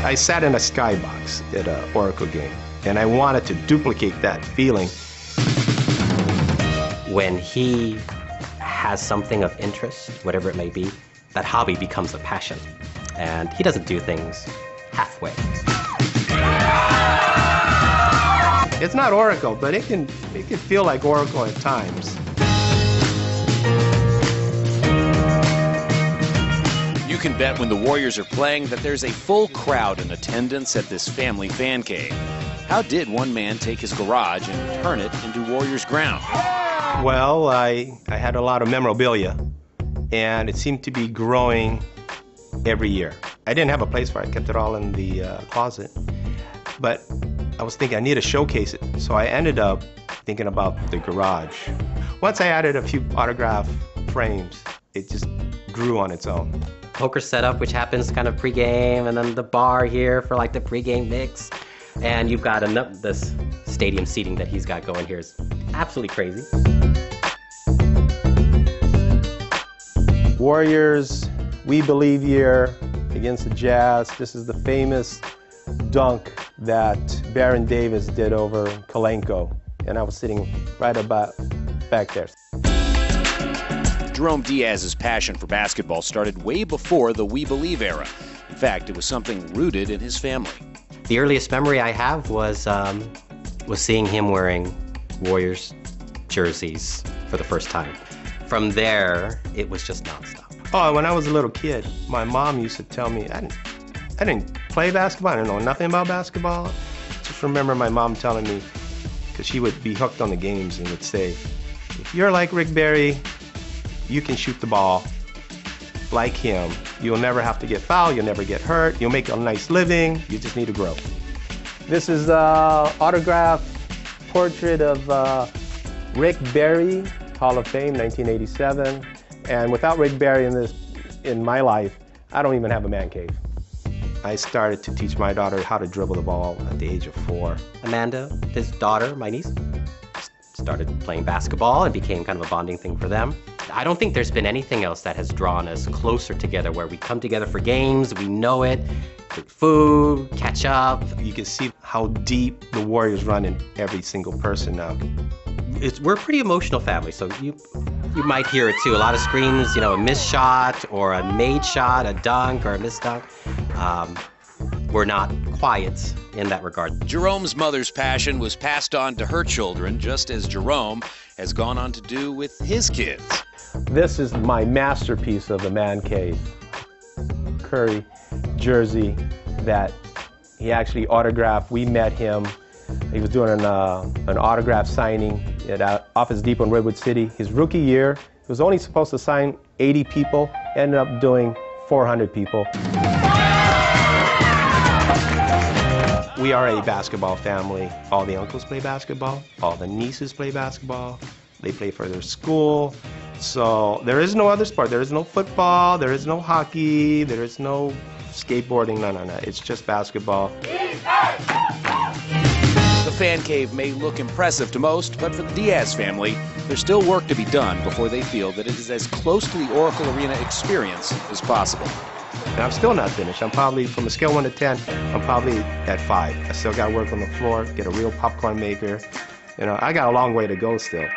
I sat in a skybox at an Oracle game, and I wanted to duplicate that feeling. When he has something of interest, whatever it may be, that hobby becomes a passion. And he doesn't do things halfway. It's not Oracle, but it can feel like Oracle at times. You can bet when the Warriors are playing that there's a full crowd in attendance at this family fan cave. How did one man take his garage and turn it into Warriors ground? Well, I had a lot of memorabilia, and it seemed to be growing every year. I didn't have a place for it. I kept it all in the closet. But I was thinking I need to showcase it, so I ended up thinking about the garage. Once I added a few autograph frames, it just grew on its own. Poker setup, which happens kind of pregame, and then the bar here for like the pregame mix. And you've got this stadium seating that he's got going here is absolutely crazy. Warriors, We Believe year against the Jazz. This is the famous dunk that Baron Davis did over Kalenko, and I was sitting right about back there. Jerome Diaz's passion for basketball started way before the We Believe era. In fact, it was something rooted in his family. The earliest memory I have was seeing him wearing Warriors jerseys for the first time. From there, it was just nonstop. Oh, when I was a little kid, my mom used to tell me, I didn't play basketball, I didn't know nothing about basketball. Just remember my mom telling me, because she would be hooked on the games and would say, if you're like Rick Barry, you can shoot the ball like him. You'll never have to get fouled, you'll never get hurt, you'll make a nice living, you just need to grow. This is an autograph portrait of Rick Barry, Hall of Fame, 1987. And without Rick Barry in my life, I don't even have a man cave. I started to teach my daughter how to dribble the ball at the age of 4. Amanda, his daughter, my niece, started playing basketball. It became kind of a bonding thing for them. I don't think there's been anything else that has drawn us closer together, where we come together for games, we know it, food, catch up. You can see how deep the Warriors run in every single person now. We're a pretty emotional family, so you might hear it too. A lot of screams, you know, a missed shot or a made shot, a dunk or a missed dunk. We're not quiet in that regard. Jerome's mother's passion was passed on to her children, just as Jerome has gone on to do with his kids. This is my masterpiece of the man cave. Curry jersey that he actually autographed. We met him. He was doing an autograph signing at Office Depot in Redwood City. His rookie year, he was only supposed to sign 80 people, ended up doing 400 people. We are a basketball family. All the uncles play basketball, all the nieces play basketball, they play for their school. So there is no other sport. There is no football, there is no hockey, there is no skateboarding, no. It's just basketball. The fan cave may look impressive to most, but for the Diaz family, there's still work to be done before they feel that it is as close to the Oracle Arena experience as possible. And I'm still not finished. I'm probably, from a scale 1 to 10, I'm probably at 5. I still got to work on the floor, get a real popcorn maker. You know, I got a long way to go still.